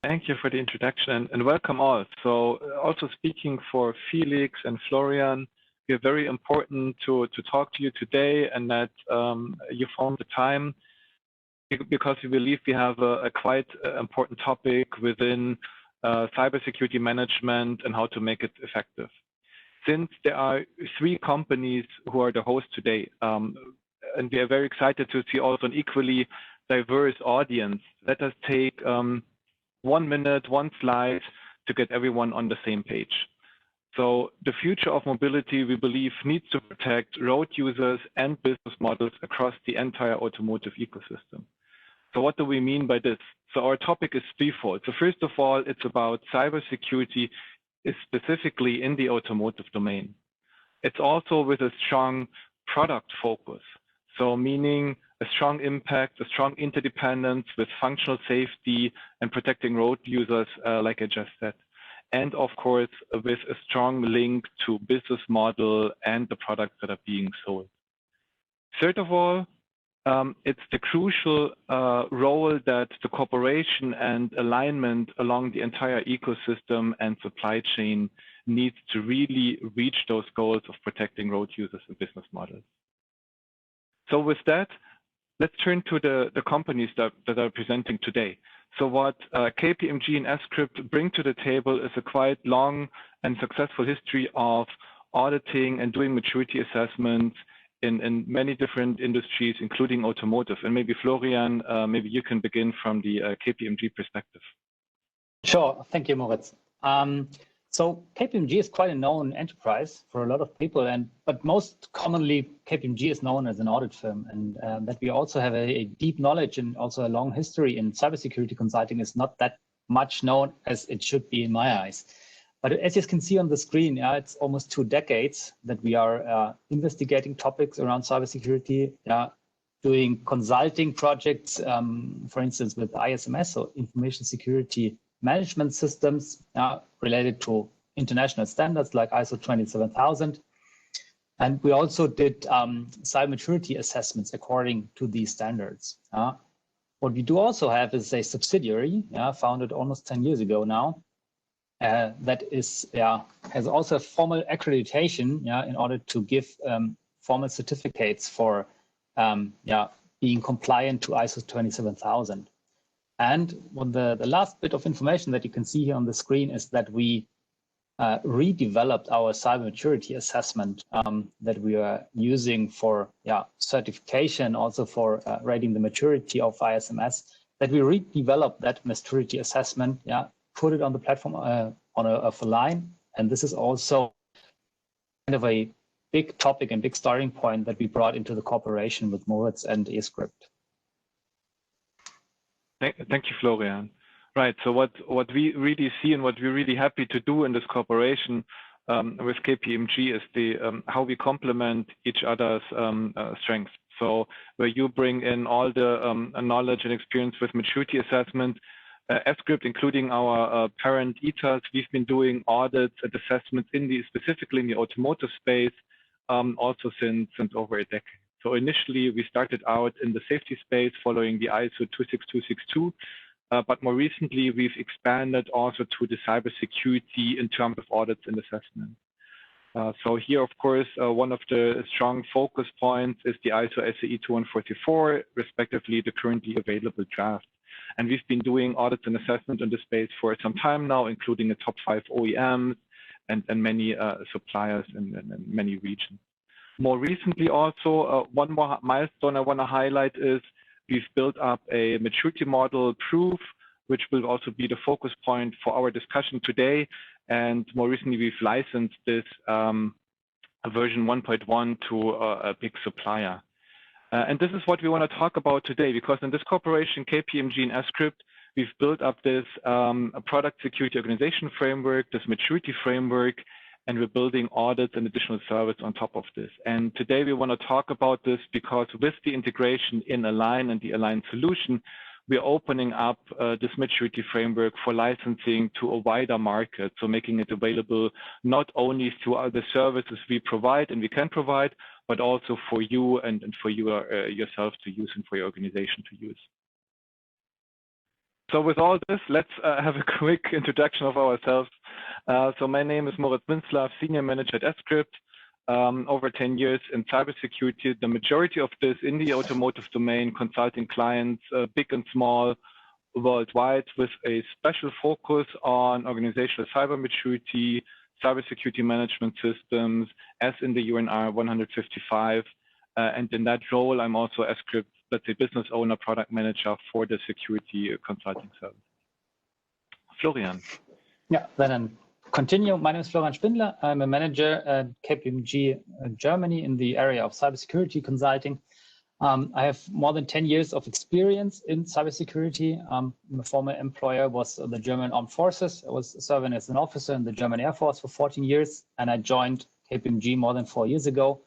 Thank you for the introduction and welcome all. So also speaking for Felix and Florian, we're very important to talk to you today and that you found the time because we believe we have a quite important topic within cybersecurity management and how to make it effective. Since there are 3 companies who are the hosts today, and we are very excited to see also an equally diverse audience, let us take 1 minute, 1 slide to get everyone on the same page. So the future of mobility, we believe, needs to protect road users and business models across the entire automotive ecosystem. So what do we mean by this? So our topic is threefold. So first of all, it's about cybersecurity, specifically in the automotive domain. It's also with a strong product focus. So meaning a strong impact, a strong interdependence with functional safety and protecting road users, like I just said. And of course, with a strong link to business model and the products that are being sold. Third of all, it's the crucial role that the cooperation and alignment along the entire ecosystem and supply chain needs to really reach those goals of protecting road users and business models. So with that, let's turn to the companies that are presenting today. So what KPMG and Scrypt bring to the table is a quite long and successful history of auditing and doing maturity assessments in many different industries, including automotive. And maybe Florian, maybe you can begin from the KPMG perspective. Sure, thank you, Moritz. So KPMG is quite a known enterprise for a lot of people, but most commonly KPMG is known as an audit firm, and that we also have a deep knowledge and also a long history in cybersecurity consulting is not that much known as it should be in my eyes. But as you can see on the screen, it's almost 2 decades that we are investigating topics around cybersecurity, doing consulting projects, for instance, with ISMS, so Information Security Management Systems, related to international standards like ISO 27000. And we also did cyber maturity assessments according to these standards. What we do also have is a subsidiary, founded almost 10 years ago now, that is has also a formal accreditation in order to give formal certificates for being compliant to ISO 27000. And the last bit of information that you can see here on the screen is that we redeveloped our cyber maturity assessment that we are using for certification, also for rating the maturity of ISMS, that we redeveloped that maturity assessment, put it on the platform of Align. And this is also kind of a big topic and big starting point that we brought into the cooperation with Moritz and Scrypt. Thank you, Florian. Right. So what we really see and what we're really happy to do in this cooperation with KPMG is the how we complement each other's strengths. So where you bring in all the knowledge and experience with maturity assessment, Scrypt, including our parent ETAS, we've been doing audits and assessments specifically in the automotive space, also since over a decade. So initially, we started out in the safety space following the ISO 26262, but more recently, we've expanded also to the cybersecurity in terms of audits and assessments. So here, of course, one of the strong focus points is the ISO SAE 2144, respectively, the currently available draft. And we've been doing audits and assessment in this space for some time now, including the top 5 OEMs and many suppliers in many regions. More recently also, one more milestone I want to highlight is we've built up a maturity model proof, which will also be the focus point for our discussion today. And more recently, we've licensed this version 1.1 to a big supplier. And this is what we want to talk about today, because in this cooperation, KPMG and Scrypt, we've built up this product security organization framework, this maturity framework, and we're building audits and additional service on top of this. And today we want to talk about this because with the integration in Align and the Align solution, we're opening up this maturity framework for licensing to a wider market. So making it available not only through other services we provide and we can provide, but also for you and for you yourself to use and for your organization to use. So with all this, let's have a quick introduction of ourselves. So my name is Moritz Minzlaff, Senior Manager at Script. Over 10 years in cybersecurity, the majority of this in the automotive domain, consulting clients, big and small, worldwide, with a special focus on organizational cyber maturity, cybersecurity management systems, as in the UNR 155. And in that role, I'm also Script, let's say, business owner, product manager for the security consulting service. Florian. Yeah, then continue. My name is Florian Spindler. I'm a manager at KPMG Germany in the area of cybersecurity consulting. I have more than 10 years of experience in cybersecurity. My former employer was the German Armed Forces. I was serving as an officer in the German Air Force for 14 years, and I joined KPMG more than 4 years ago.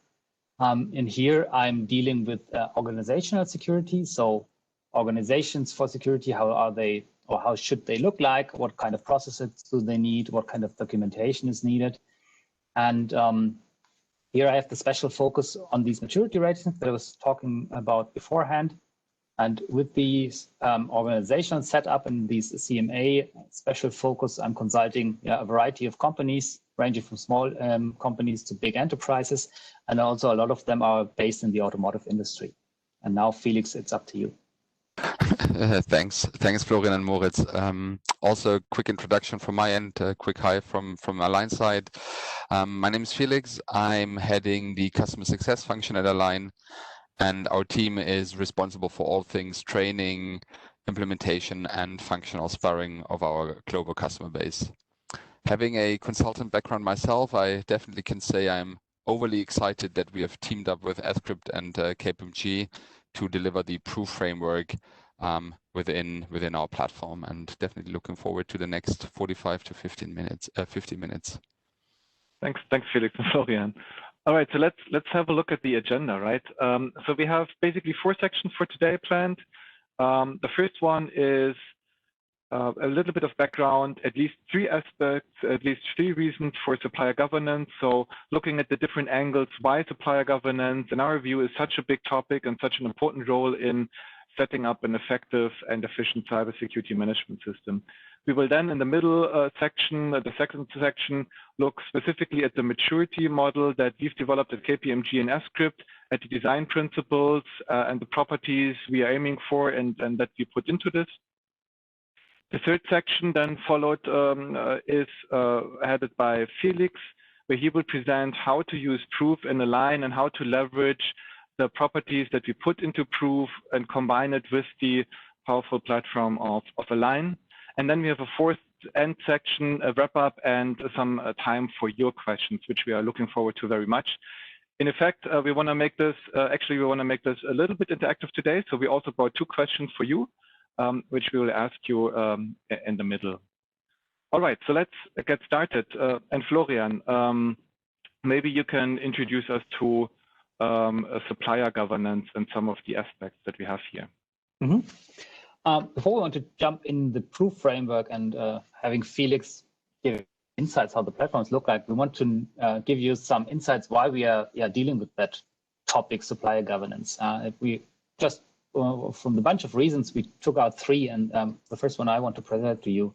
And here I'm dealing with organizational security. So organizations for security, how are they, or how should they look like? What kind of processes do they need? What kind of documentation is needed? And here I have the special focus on these maturity ratings that I was talking about beforehand. And with these organizational setup and these CMA special focus, I'm consulting a variety of companies, ranging from small companies to big enterprises. And also a lot of them are based in the automotive industry. And now, Felix, it's up to you. Thanks, Florian and Moritz. Also, a quick introduction from my end, a quick hi from Align side. My name is Felix. I'm heading the customer success function at Align, and our team is responsible for all things training, implementation, and functional sparring of our global customer base. Having a consultant background myself, I definitely can say I'm overly excited that we have teamed up with Script and KPMG to deliver the proof framework within our platform, and definitely looking forward to the next 45 to 50 minutes. Thanks, Felix and Florian. All right, so let's have a look at the agenda, right? So we have basically 4 sections for today planned. The first one is a little bit of background, at least 3 aspects, at least 3 reasons for supplier governance. So looking at the different angles, why supplier governance, in our view, is such a big topic and such an important role in setting up an effective and efficient cybersecurity management system. We will then, in the middle section, the second section, look specifically at the maturity model that we've developed at KPMG and Script, at the design principles and the properties we are aiming for and that we put into this. The third section then followed is headed by Felix, where he will present how to use proof in Align and how to leverage the properties that we put into proof and combine it with the powerful platform of Align. And then we have a fourth end section, a wrap up, and some time for your questions, which we are looking forward to very much. In effect, we want to make this, actually, we want to make this a little bit interactive today. So we also brought 2 questions for you, which we will ask you in the middle. All right, so let's get started. And Florian, maybe you can introduce us to supplier governance and some of the aspects that we have here. Before we want to jump in the proof framework and having Felix give insights how the platforms look like, we want to give you some insights why we are dealing with that topic, supplier governance. If we just from the bunch of reasons, we took out 3, and the first one I want to present to you.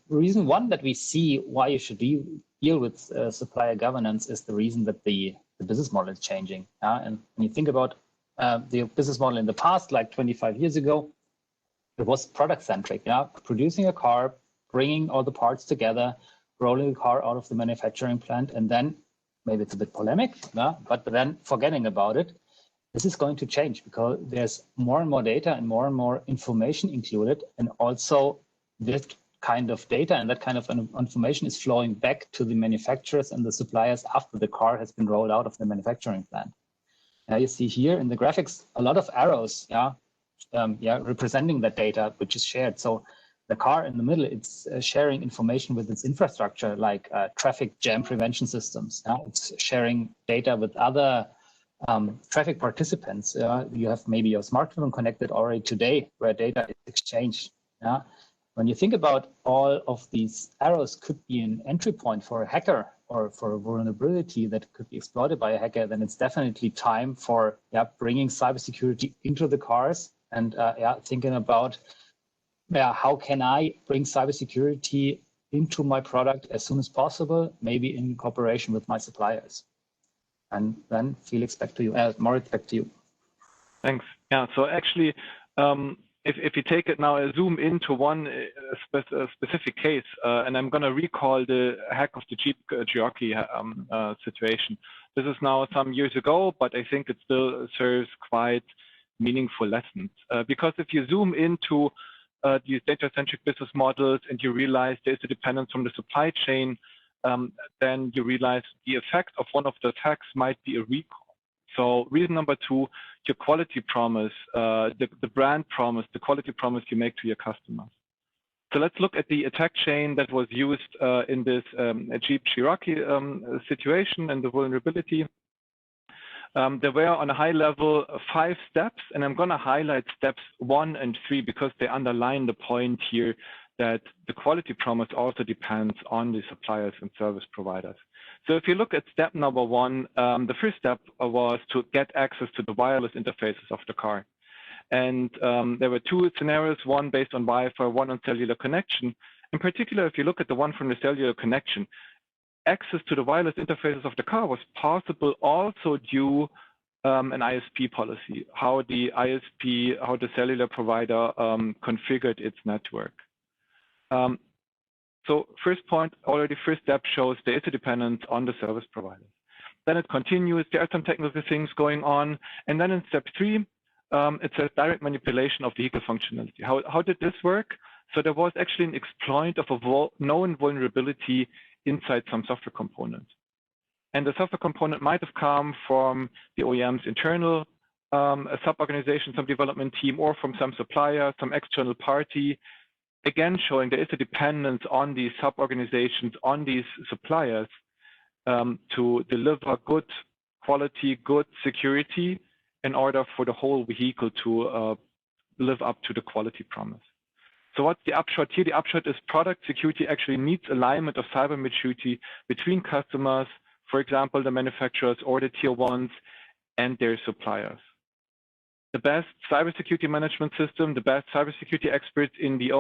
Reason 1 that we see why you should deal with supplier governance is the reason that the business model is changing. And when you think about the business model in the past, like 25 years ago, it was product-centric, producing a car, bringing all the parts together, rolling the car out of the manufacturing plant, and then, maybe it's a bit polemic, but then forgetting about it. This is going to change because there's more and more data and more information included, and also this kind of data and that kind of information is flowing back to the manufacturers and the suppliers after the car has been rolled out of the manufacturing plant. Now you see here in the graphics a lot of arrows, representing that data which is shared. So the car in the middle, it's sharing information with its infrastructure, like traffic jam prevention systems. It's sharing data with other traffic participants. You have maybe your smartphone connected already today, where data is exchanged. When you think about all of these arrows could be an entry point for a hacker or for a vulnerability that could be exploited by a hacker, then it's definitely time for bringing cybersecurity into the cars and thinking about how can I bring cybersecurity into my product as soon as possible, maybe in cooperation with my suppliers. And then Felix, back to you. Moritz, back to you. Thanks. Yeah, so actually, if you take it now, zoom into one specific case, and I'm going to recall the hack of the Jeep Cherokee situation. This is now some years ago, but I think it still serves quite meaningful lessons. Because if you zoom into these data-centric business models and you realize there's a dependence from the supply chain, then you realize the effect of one of the attacks might be a recall. So reason number two, your quality promise, the brand promise, the quality promise you make to your customers. So let's look at the attack chain that was used in this Jeep Cherokee situation and the vulnerability. There were on a high level 5 steps, and I'm going to highlight steps 1 and 3 because they underline the point here that the quality promise also depends on the suppliers and service providers. So if you look at step number 1, the first step was to get access to the wireless interfaces of the car. And there were 2 scenarios, one based on Wi-Fi, one on cellular connection. In particular, if you look at the one from the cellular connection, access to the wireless interfaces of the car was possible also due an ISP policy, how the ISP, how the cellular provider configured its network. So first point, already first step shows there is a dependence on the service providers. Then it continues, there are some technical things going on. And then in step 3, it says direct manipulation of vehicle functionality. How did this work? So there was actually an exploit of a known vulnerability inside some software component. And the software component might have come from the OEM's internal sub-organization, some development team, or from some supplier, some external party. Again, showing there is a dependence on these sub-organizations, on these suppliers to deliver good quality, good security in order for the whole vehicle to live up to the quality promise. So what's the upshot here? The upshot is product security actually needs alignment of cyber maturity between customers, for example, the manufacturers or the tier ones and their suppliers. The best cybersecurity management system, the best cybersecurity experts in the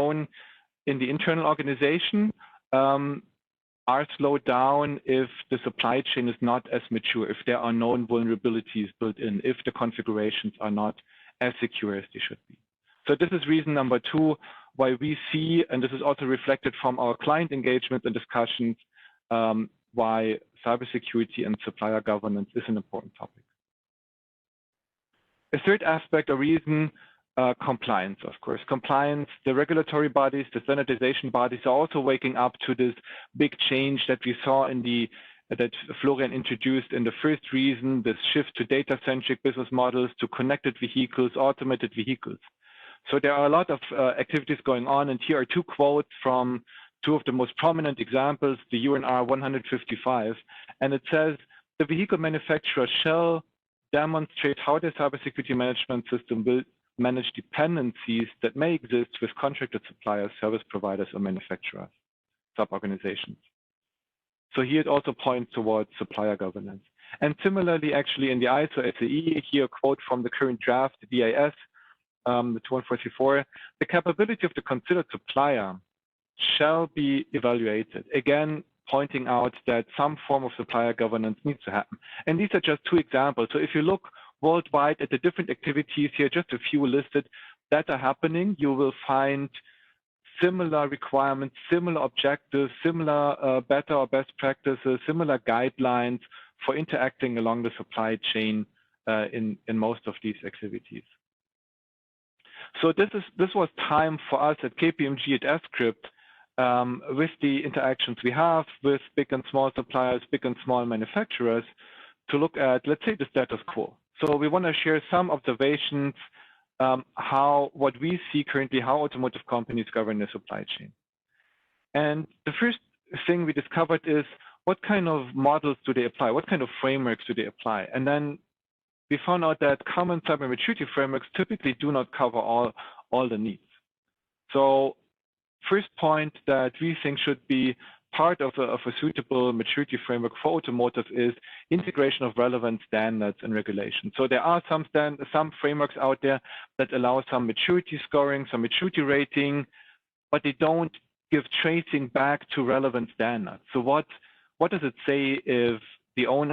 internal organization are slowed down if the supply chain is not as mature, if there are known vulnerabilities built in, if the configurations are not as secure as they should be. So this is reason number 2 why we see, and this is also reflected from our client engagement and discussions, why cybersecurity and supplier governance is an important topic. A third aspect or reason, compliance, of course. Compliance, the regulatory bodies, the standardization bodies are also waking up to this big change that we saw in that Florian introduced in the first reason, this shift to data-centric business models, to connected vehicles, automated vehicles. So there are a lot of activities going on, and here are 2 quotes from 2 of the most prominent examples, the UNR 155, and it says, the vehicle manufacturer shall demonstrate how their cybersecurity management system will manage dependencies that may exist with contracted suppliers, service providers, or manufacturers, sub-organizations. So here it also points towards supplier governance. And similarly, actually in the ISO SAE, here a quote from the current draft, the DIS, the 2144, the capability of the considered supplier shall be evaluated. Again, pointing out that some form of supplier governance needs to happen. And these are just 2 examples. So if you look worldwide at the different activities here, just a few listed that are happening, you will find similar requirements, similar objectives, similar better or best practices, similar guidelines for interacting along the supply chain in most of these activities. So this was time for us at KPMG at F-Script with the interactions we have with big and small suppliers, big and small manufacturers to look at, let's say, the status quo. So we want to share some observations what we see currently, how automotive companies govern their supply chain. And the first thing we discovered is what kind of models do they apply? What kind of frameworks do they apply? And then we found out that common cyber maturity frameworks typically do not cover all the needs. So first point that we think should be part of a suitable maturity framework for automotive is integration of relevant standards and regulations. So there are some frameworks out there that allow some maturity scoring, some maturity rating, but they don't give tracing back to relevant standards. So what does it say if your own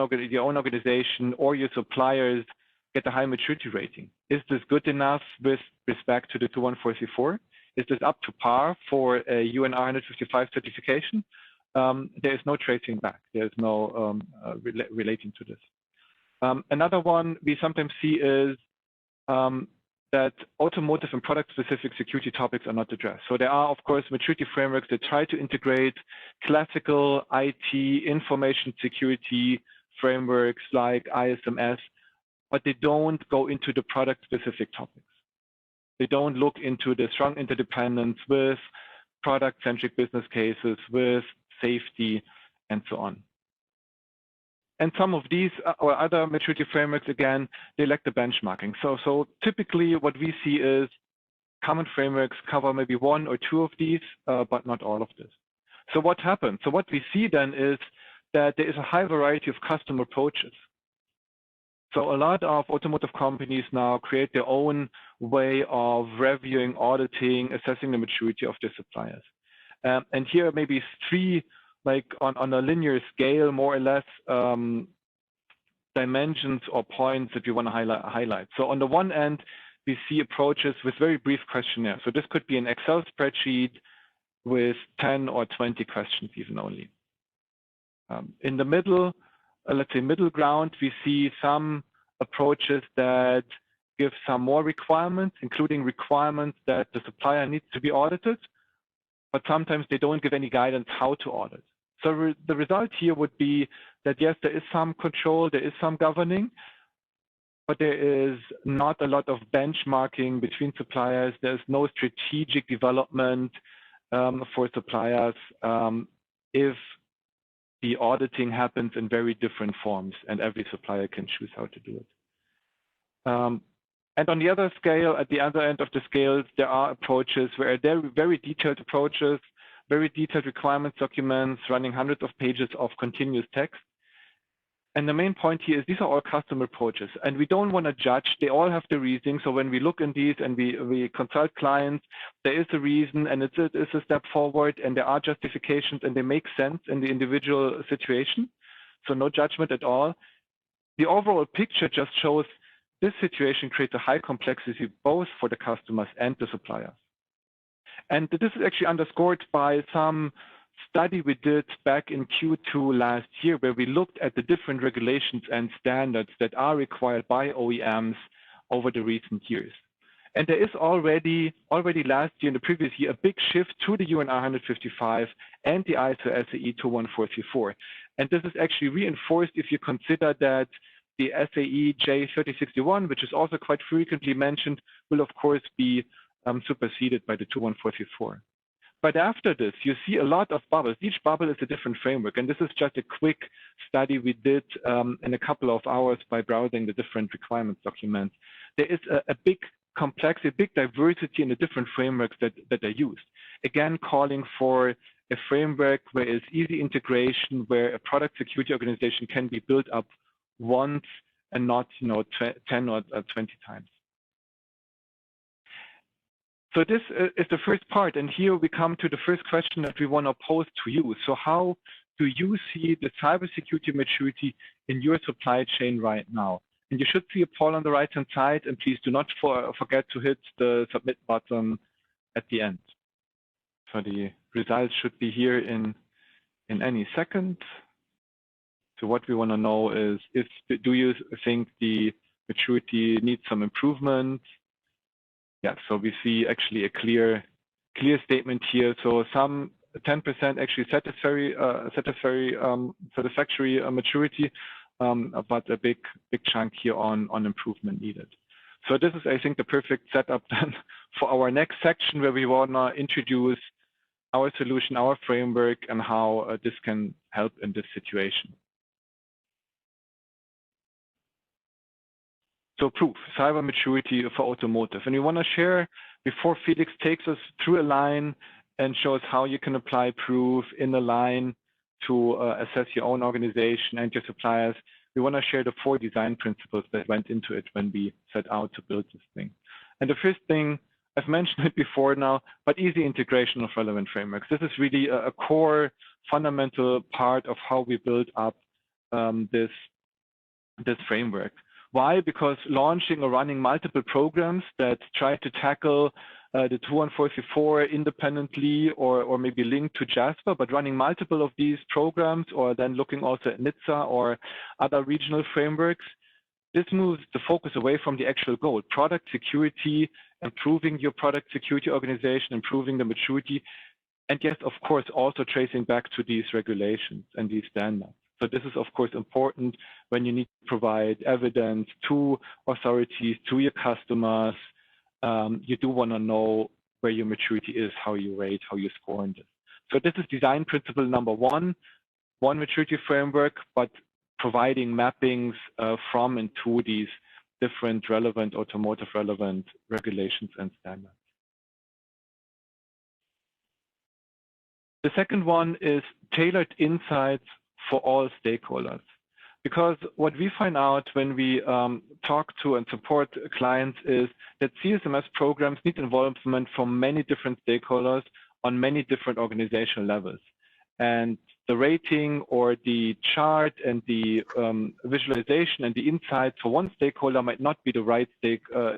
organization or your suppliers get a high maturity rating? Is this good enough with respect to the 21434? Is this up to par for a UNR 155 certification? There is no tracing back. There is no relating to this. Another one we sometimes see is that automotive and product-specific security topics are not addressed. So there are, of course, maturity frameworks that try to integrate classical IT information security frameworks like ISMS, but they don't go into the product-specific topics. They don't look into the strong interdependence with product-centric business cases, with safety, and so on. And some of these or other maturity frameworks, again, they lack the benchmarking. So typically what we see is common frameworks cover maybe one or two of these, but not all of this. So what happens? So what we see then is that there is a high variety of custom approaches. So a lot of automotive companies now create their own way of reviewing, auditing, assessing the maturity of their suppliers. And here maybe three, like on a linear scale, more or less, dimensions or points that we want to highlight. So on the one end, we see approaches with very brief questionnaires. So this could be an Excel spreadsheet with 10 or 20 questions even only. In the middle, let's say middle ground, we see some approaches that give some more requirements, including requirements that the supplier needs to be audited, but sometimes they don't give any guidance how to audit. So the result here would be that, yes, there is some control, there is some governing, but there is not a lot of benchmarking between suppliers. There's no strategic development for suppliers if the auditing happens in very different forms and every supplier can choose how to do it. And on the other scale, at the other end of the scale, there are approaches where they're very detailed approaches, very detailed requirements documents running hundreds of pages of continuous text. And the main point here is these are all custom approaches, and we don't want to judge. They all have the reasoning. So when we look in these and we consult clients, there is a reason and it's a step forward, and there are justifications and they make sense in the individual situation. So no judgment at all. The overall picture just shows this situation creates a high complexity both for the customers and the suppliers. And this is actually underscored by some study we did back in Q2 last year, where we looked at the different regulations and standards that are required by OEMs over the recent years. And there is already last year, in the previous year, a big shift to the UNR 155 and the ISO SAE 21434. And this is actually reinforced if you consider that the SAE J3061, which is also quite frequently mentioned, will of course be superseded by the 21434. But after this, you see a lot of bubbles. Each bubble is a different framework. And this is just a quick study we did in a couple of hours by browsing the different requirements documents. There is a big complexity, a big diversity in the different frameworks that are used. Again, calling for a framework where it's easy integration, where a product security organization can be built up once and not 10 or 20 times. So this is the first part, and here we come to the first question that we want to pose to you. So how do you see the cybersecurity maturity in your supply chain right now? And you should see a poll on the right-hand side, and please do not forget to hit the submit button at the end. So the results should be here in any second. So what we want to know is, do you think the maturity needs some improvement? Yeah, so we see actually a clear statement here. So some 10% actually satisfactory maturity, but a big chunk here on improvement needed. So this is, I think, the perfect setup then for our next section, where we want to introduce our solution, our framework, and how this can help in this situation. So proof, cyber maturity for automotive. And we want to share, before Felix takes us through a line, and shows how you can apply proof in the line to assess your own organization and your suppliers. We want to share the 4 design principles that went into it when we set out to build this thing. And the first thing, I've mentioned it before now, but easy integration of relevant frameworks. This is really a core fundamental part of how we build up this framework. Why? Because launching or running multiple programs that try to tackle the 21434 independently or maybe linked to Jasper, but running multiple of these programs, or then looking also at NHTSA or other regional frameworks, this moves the focus away from the actual goal, product security, improving your product security organization, improving the maturity, and yes, of course, also tracing back to these regulations and these standards. So this is, of course, important when you need to provide evidence to authorities, to your customers. You do want to know where your maturity is, how you rate, how you score on this. So this is design principle number 1, one maturity framework, but providing mappings from and to these different relevant, automotive relevant regulations and standards. The second one is tailored insights for all stakeholders. Because what we find out when we talk to and support clients is that CSMS programs need involvement from many different stakeholders on many different organizational levels. And the rating or the chart and the visualization and the insights for one stakeholder might not be the right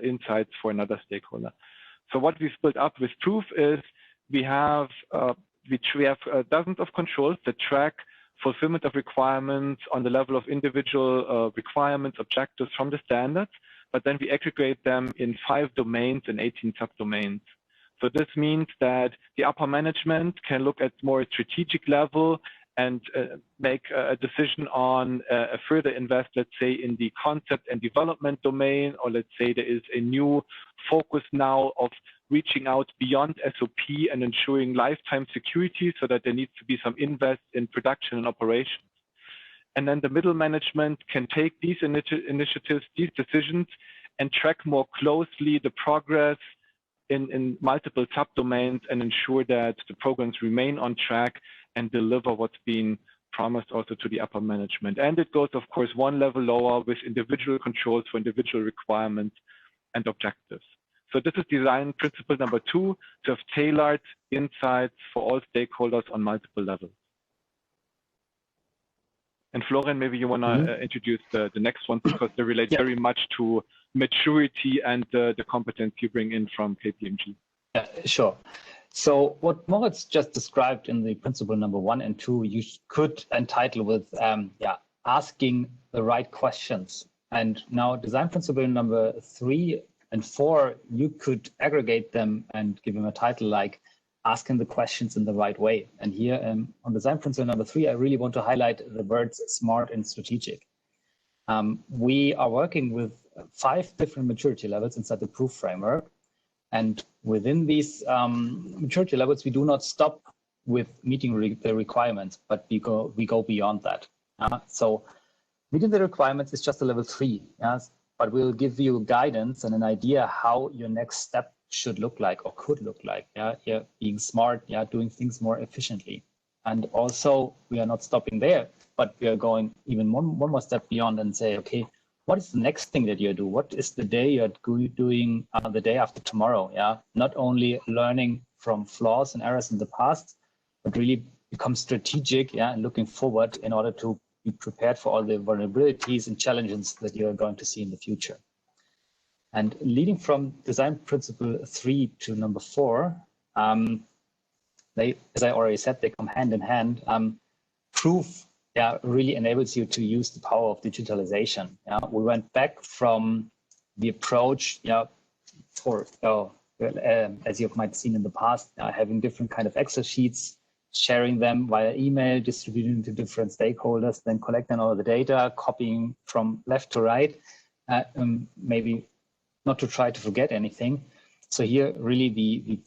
insights for another stakeholder. So what we've built up with Proof is we have dozens of controls that track fulfillment of requirements on the level of individual requirements, objectives from the standards, but then we aggregate them in 5 domains and 18 subdomains. So this means that the upper management can look at more strategic level and make a decision on a further invest, let's say, in the concept and development domain, or let's say there is a new focus now of reaching out beyond SOP and ensuring lifetime security, so that there needs to be some invest in production and operations. And then the middle management can take these initiatives, these decisions, and track more closely the progress in multiple subdomains and ensure that the programs remain on track and deliver what's been promised also to the upper management. And it goes, of course, one level lower with individual controls for individual requirements and objectives. So this is design principle number 2, to have tailored insights for all stakeholders on multiple levels. And Florian, maybe you want to introduce the next one, because they relate very much to maturity and the competence you bring in from KPMG. Yeah, sure. So what Moritz just described in the principle number 1 and 2, you could entitle with asking the right questions. And now design principle number 3 and 4, you could aggregate them and give them a title like asking the questions in the right way. And here on design principle number 3, I really want to highlight the words smart and strategic. We are working with 5 different maturity levels inside the Proof framework. And within these maturity levels, we do not stop with meeting the requirements, but we go beyond that. So meeting the requirements is just a level 3, yes, but we'll give you guidance and an idea how your next step should look like or could look like. Yeah, being smart, doing things more efficiently. And also, we are not stopping there, but we are going even one more step beyond and say, okay, what is the next thing that you do? What is the day you're doing the day after tomorrow? Yeah, not only learning from flaws and errors in the past, but really become strategic, and looking forward in order to be prepared for all the vulnerabilities and challenges that you're going to see in the future. And leading from design principle 3 to number 4, they, as I already said, they come hand in hand. Proof really enables you to use the power of digitalization. We went back from the approach, for as you might have seen in the past, having different kind of Excel sheets, sharing them via email, distributing to different stakeholders, then collecting all the data, copying from left to right, maybe not to try to forget anything. So here, really,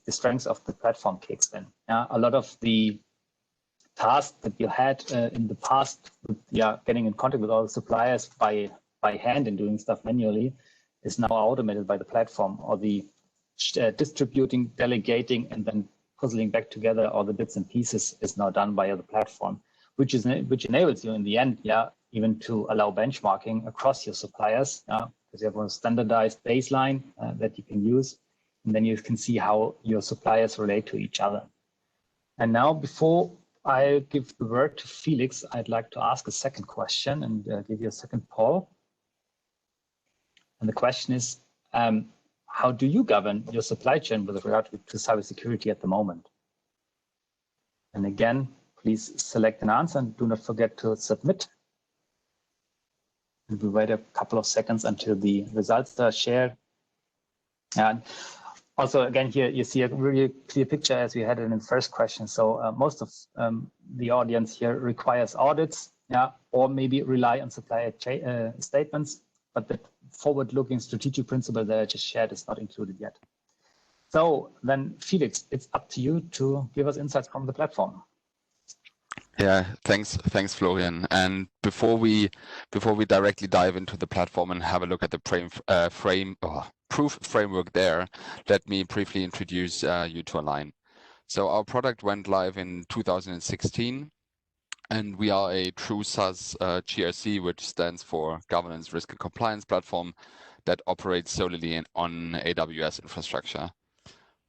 the strength of the platform kicks in. A lot of the tasks that you had in the past, with, getting in contact with all the suppliers by hand and doing stuff manually, is now automated by the platform, or the distributing, delegating, and then puzzling back together all the bits and pieces is now done via the platform, which enables you in the end, even to allow benchmarking across your suppliers, because you have a standardized baseline that you can use, and then you can see how your suppliers relate to each other. And now, before I give the word to Felix, I'd like to ask a second question and give you a second poll. And the question is, how do you govern your supply chain with regard to cybersecurity at the moment? And again, please select an answer and do not forget to submit. And we'll wait a couple of seconds until the results are shared. And also, again, here you see a really clear picture as we had it in the first question. So most of the audience here requires audits, or maybe rely on supplier statements, but the forward-looking strategic principle that I just shared is not included yet. So then, Felix, it's up to you to give us insights from the platform. Yeah, thanks, Florian. And before we directly dive into the platform and have a look at the proof framework there, let me briefly introduce you to Align. So our product went live in 2016. And we are a true SaaS GRC, which stands for Governance, Risk and Compliance Platform that operates solely on AWS infrastructure.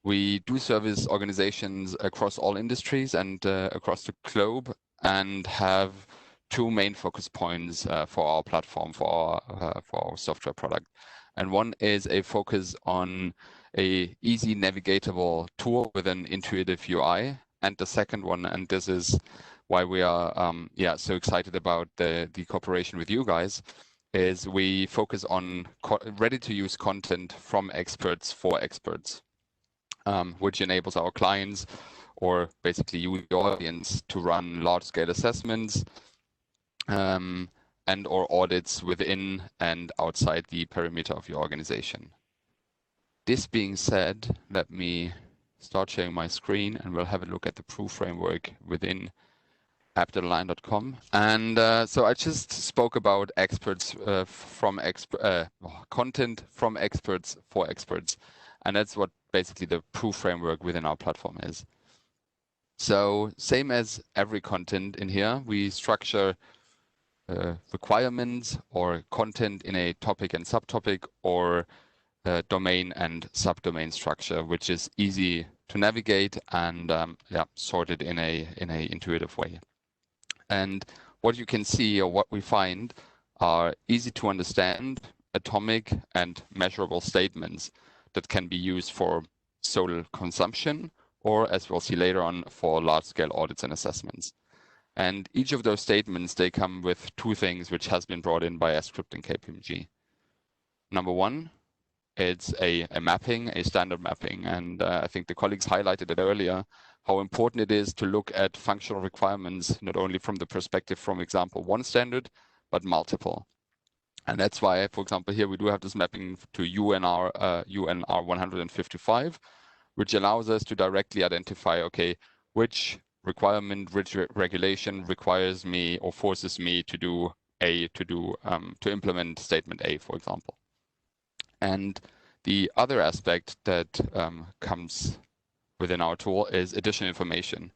We do service organizations across all industries and across the globe, and have two main focus points for our platform, for our software product. And one is a focus on a easy navigatable tool with an intuitive UI. And the second one, and this is why we are so excited about the cooperation with you guys, is we focus on ready-to-use content from experts for experts, which enables our clients, or basically you, the audience, to run large-scale assessments and or audits within and outside the perimeter of your organization. This being said, let me start sharing my screen and we'll have a look at the proof framework within app.align.com. And so I just spoke about experts content from experts for experts. And that's what basically the proof framework within our platform is. So same as every content in here, we structure requirements or content in a topic and subtopic, or domain and subdomain structure, which is easy to navigate and sorted in a intuitive way. And what you can see, or what we find, are easy to understand, atomic and measurable statements that can be used for sole consumption, or as we'll see later on, for large-scale audits and assessments. And each of those statements, they come with two things which has been brought in by Script and KPMG. Number one, it's a mapping, a standard mapping. And I think the colleagues highlighted it earlier, how important it is to look at functional requirements, not only from the perspective from example one standard, but multiple. And that's why, for example, here we do have this mapping to UNR 155, which allows us to directly identify, okay, which requirement, which regulation requires me or forces me to implement statement A, for example. And the other aspect that comes within our tool is additional information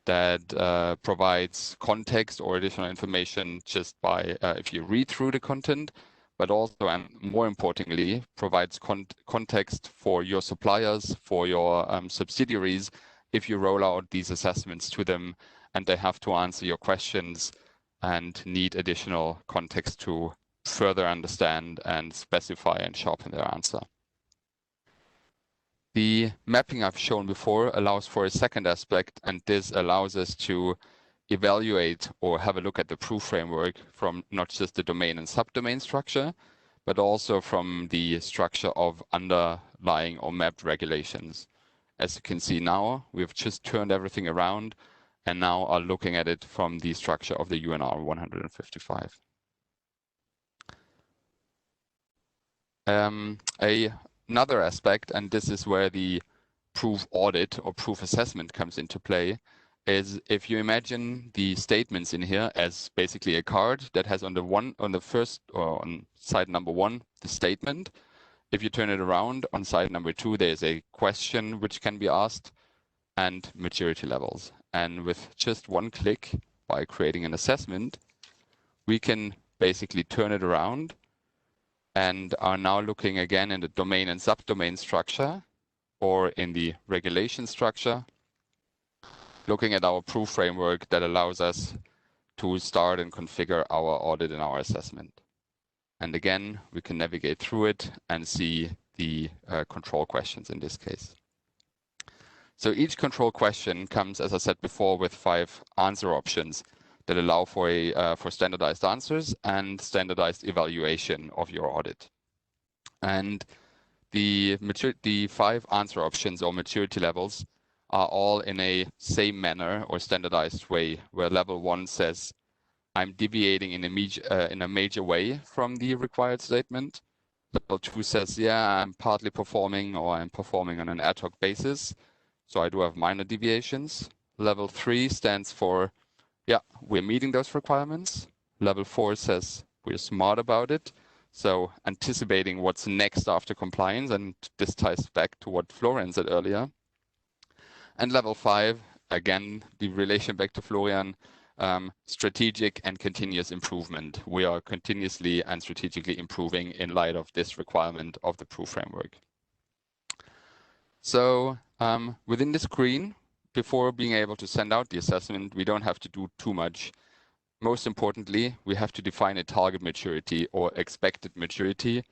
that provides context or additional information just by if you read through the content, but also, and more importantly, provides context for your suppliers, for your subsidiaries, if you roll out these assessments to them and they have to answer your questions and need additional context to further understand and specify and sharpen their answer. The mapping I've shown before allows for a second aspect, and this allows us to evaluate or have a look at the proof framework from not just the domain and subdomain structure, but also from the structure of underlying or mapped regulations. As you can see now, we've just turned everything around and now are looking at it from the structure of the UNR 155. Another aspect, and this is where the proof audit or proof assessment comes into play, is if you imagine the statements in here as basically a card that has on side number one, the statement. If you turn it around, on side number two, there's a question which can be asked. and maturity levels. And with just one click, by creating an assessment, we can basically turn it around and are now looking again in the domain and subdomain structure or in the regulation structure, looking at our proof framework that allows us to start and configure our audit and our assessment. And again, we can navigate through it and see the control questions in this case. So each control question comes, as I said before, with 5 answer options that allow for standardized answers and standardized evaluation of your audit. And the 5 answer options or maturity levels are all in a same manner or standardized way, where level 1 says, I'm deviating in a major way from the required statement. Level 2 says, yeah, I'm partly performing or I'm performing on an ad hoc basis. So I do have minor deviations. Level 3 stands for, yeah, we're meeting those requirements. Level 4 says we're smart about it. So anticipating what's next after compliance, and this ties back to what Florian said earlier. And level 5, again, the relation back to Florian, strategic and continuous improvement. We are continuously and strategically improving in light of this requirement of the proof framework. So within the screen, before being able to send out the assessment, we don't have to do too much. Most importantly, we have to define a target maturity or expected maturity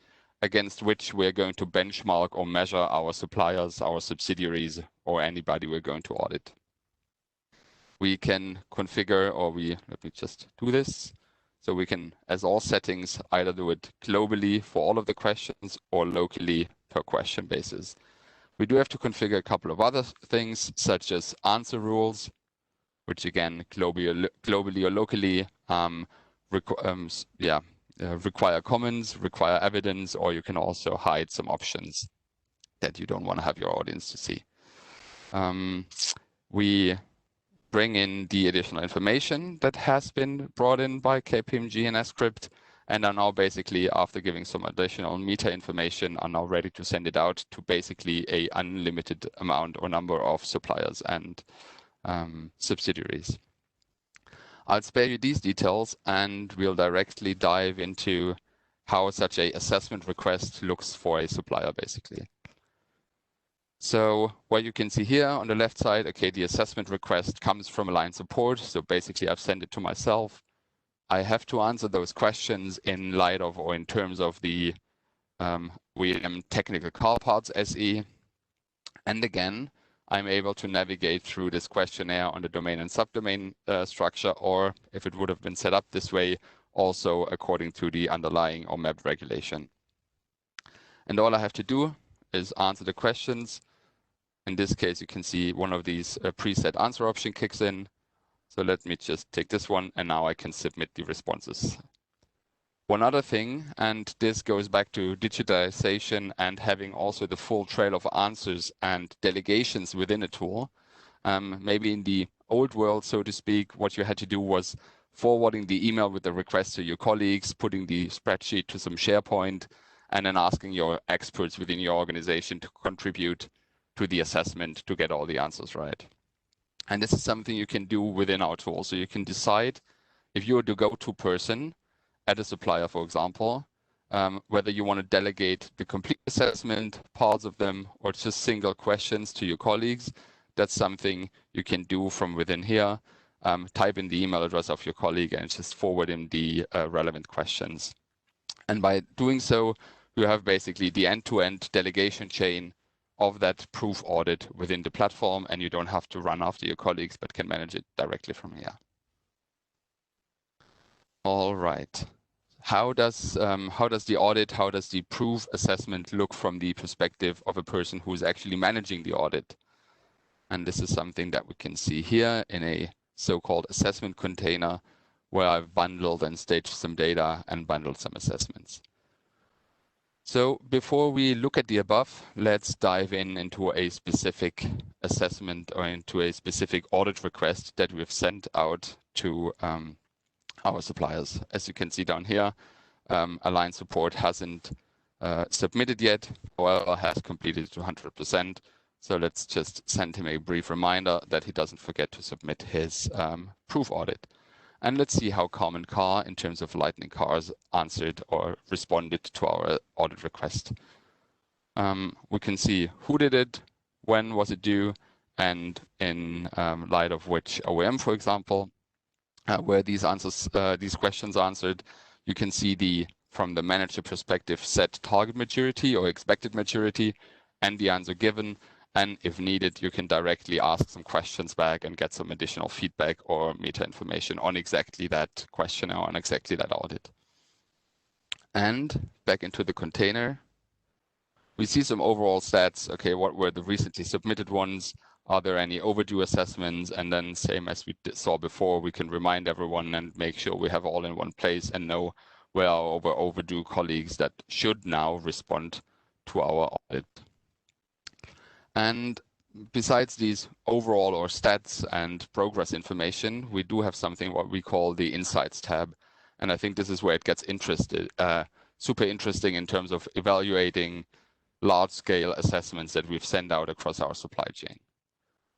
against which we're going to benchmark or measure our suppliers, our subsidiaries, or anybody we're going to audit. We can configure, or let me just do this. So we can, as all settings, either do it globally for all of the questions or locally per question basis. We do have to configure a couple of other things, such as answer rules, which again, globally or locally, require comments, require evidence, or you can also hide some options that you don't want to have your audience to see. We bring in the additional information that has been brought in by KPMG and Scrypt, and are now basically, after giving some additional meta information, are now ready to send it out to basically a unlimited amount or number of suppliers and subsidiaries. I'll spare you these details, and we'll directly dive into how such a assessment request looks for a supplier, basically. So what you can see here on the left side, okay, the assessment request comes from Align Support. So basically, I've sent it to myself. I have to answer those questions in light of or in terms of the OEM Technical Car Parts SE. And again, I'm able to navigate through this questionnaire on the domain and subdomain structure, or if it would have been set up this way, also according to the underlying OMEP regulation. And all I have to do is answer the questions. In this case, you can see one of these preset answer option kicks in. So let me just take this one, and now I can submit the responses. One other thing, and this goes back to digitalization and having also the full trail of answers and delegations within a tool. Maybe in the old world, so to speak, what you had to do was forwarding the email with the request to your colleagues, putting the spreadsheet to some SharePoint, and then asking your experts within your organization to contribute to the assessment to get all the answers right. And this is something you can do within our tool. So you can decide if you're the go-to person at a supplier, for example, whether you want to delegate the complete assessment, parts of them, or just single questions to your colleagues. That's something you can do from within here. Type in the email address of your colleague and just forward him the relevant questions. And by doing so, you have basically the end-to-end delegation chain of that proof audit within the platform, and you don't have to run after your colleagues, but can manage it directly from here. All right. How does the audit, how does the proof assessment look from the perspective of a person who's actually managing the audit? And this is something that we can see here in a so-called assessment container, where I've bundled and staged some data and bundled some assessments. So before we look at the above, let's dive into a specific assessment or into a specific audit request that we've sent out to our suppliers. As you can see down here, Align Support hasn't submitted yet, however, has completed to 100%. So let's just send him a brief reminder that he doesn't forget to submit his proof audit. And let's see how Common Car, in terms of Lightning Cars, answered or responded to our audit request. We can see who did it, when was it due, and in light of which OEM, for example, where these questions answered. You can see from the manager perspective, set target maturity or expected maturity, and the answer given. And if needed, you can directly ask some questions back and get some additional feedback or meta information on exactly that question or on exactly that audit. And back into the container, we see some overall stats. Okay, what were the recently submitted ones? Are there any overdue assessments? And then same as we saw before, we can remind everyone and make sure we have all in one place and know where are our overdue colleagues that should now respond to our audit. And besides these overall or stats and progress information, we do have something what we call the Insights tab. And I think this is where it gets super interesting in terms of evaluating large-scale assessments that we've sent out across our supply chain.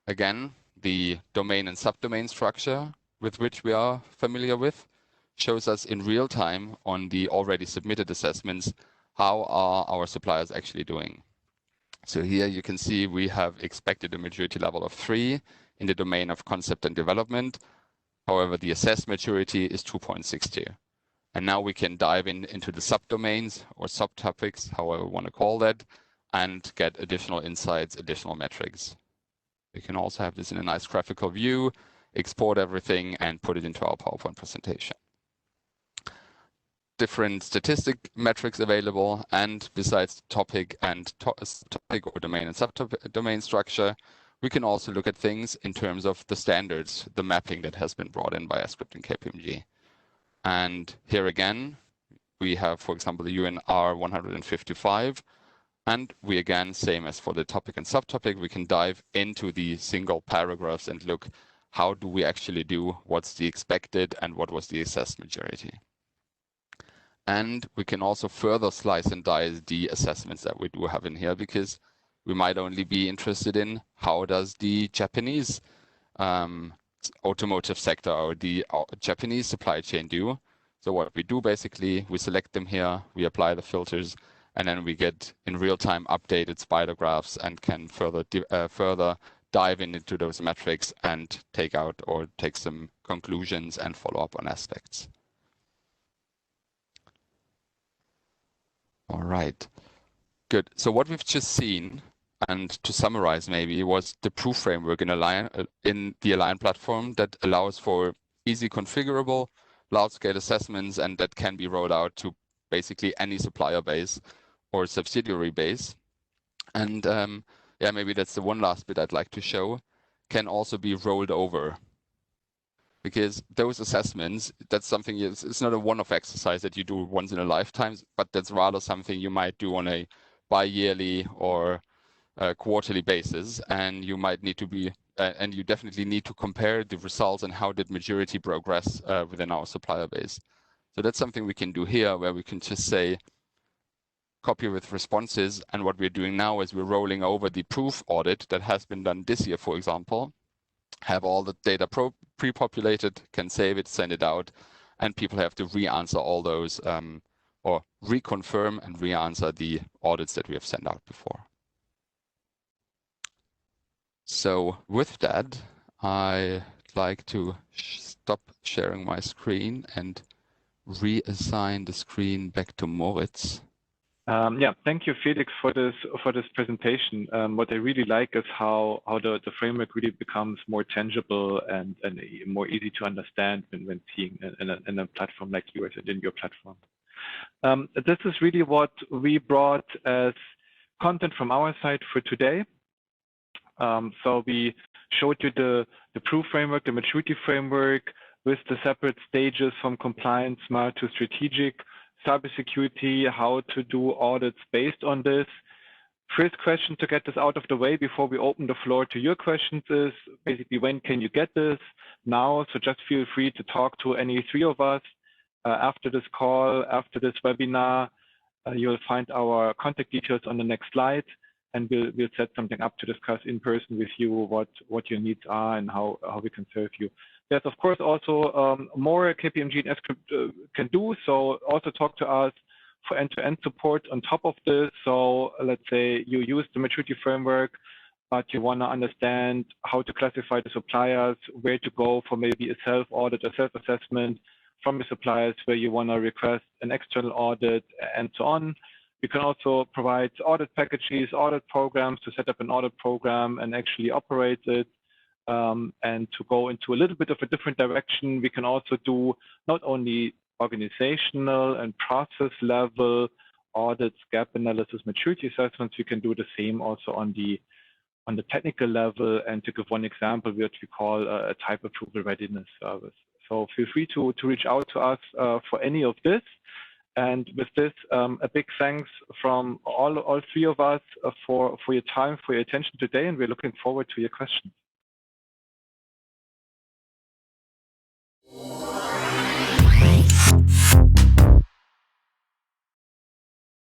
Again, the domain and subdomain structure with which we are familiar with shows us in real time on the already submitted assessments how are our suppliers actually doing. So here you can see we have expected a maturity level of 3 in the domain of concept and development. However, the assessed maturity is 2.62. And now we can dive into the subdomains or subtopics, however we want to call that, and get additional insights, additional metrics. We can also have this in a nice graphical view, export everything, and put it into our PowerPoint presentation. Different statistic metrics available, and besides topic and topic or domain and subdomain structure, we can also look at things in terms of the standards, the mapping that has been brought in by Script and KPMG. And here again, we have, for example, the UNR 155, and we again, same as for the topic and subtopic, we can dive into the single paragraphs and look how do we actually do, what's the expected, and what was the assessed maturity. And we can also further slice and dice the assessments that we do have in here, because we might only be interested in how does the Japanese automotive sector or the Japanese supply chain do. So what we do basically, we select them here, we apply the filters, and then we get in real time updated spider graphs and can further dive into those metrics and take out or take some conclusions and follow up on aspects. All right, good. So what we've just seen, and to summarize maybe, was the proof framework in the Align platform that allows for easy configurable large-scale assessments, and that can be rolled out to basically any supplier base or subsidiary base. And yeah, maybe that's the one last bit I'd like to show, can also be rolled over. Because those assessments, that's something, it's not a one-off exercise that you do once in a lifetime, but that's rather something you might do on a bi-yearly or quarterly basis. And you might need to be, and you definitely need to compare the results and how did maturity progress within our supplier base. So that's something we can do here, where we can just say, copy with responses. And what we're doing now is we're rolling over the proof audit that has been done this year, for example, have all the data pre-populated, can save it, send it out, and people have to re-answer all those or reconfirm and re-answer the audits that we have sent out before. So with that, I'd like to stop sharing my screen and reassign the screen back to Moritz. Yeah, thank you, Felix, for this presentation. What I really like is how the framework really becomes more tangible and more easy to understand when seeing in a platform like yours and in your platform. This is really what we brought as content from our side for today. So we showed you the proof framework, the maturity framework, with the separate stages from compliance, smart to strategic, cybersecurity, how to do audits based on this. First question to get this out of the way before we open the floor to your questions is basically, when can you get this? Now, so just feel free to talk to any three of us after this call, after this webinar. You'll find our contact details on the next slide. and we'll set something up to discuss in person with you what your needs are and how we can serve you. There's of course also more KPMG and S-Script can do. So also talk to us for end-to-end support on top of this. So let's say you use the maturity framework, but you want to understand how to classify the suppliers, where to go for maybe a self-audit or self-assessment from the suppliers, where you want to request an external audit and so on. You can also provide audit packages, audit programs to set up an audit program and actually operate it. And to go into a little bit of a different direction, we can also do not only organizational and process level audits, gap analysis, maturity assessments. We can do the same also on the technical level. And to give one example, what we call a type approval readiness service. So feel free to reach out to us for any of this. And with this, a big thanks from all three of us for your time, for your attention today, and we're looking forward to your questions.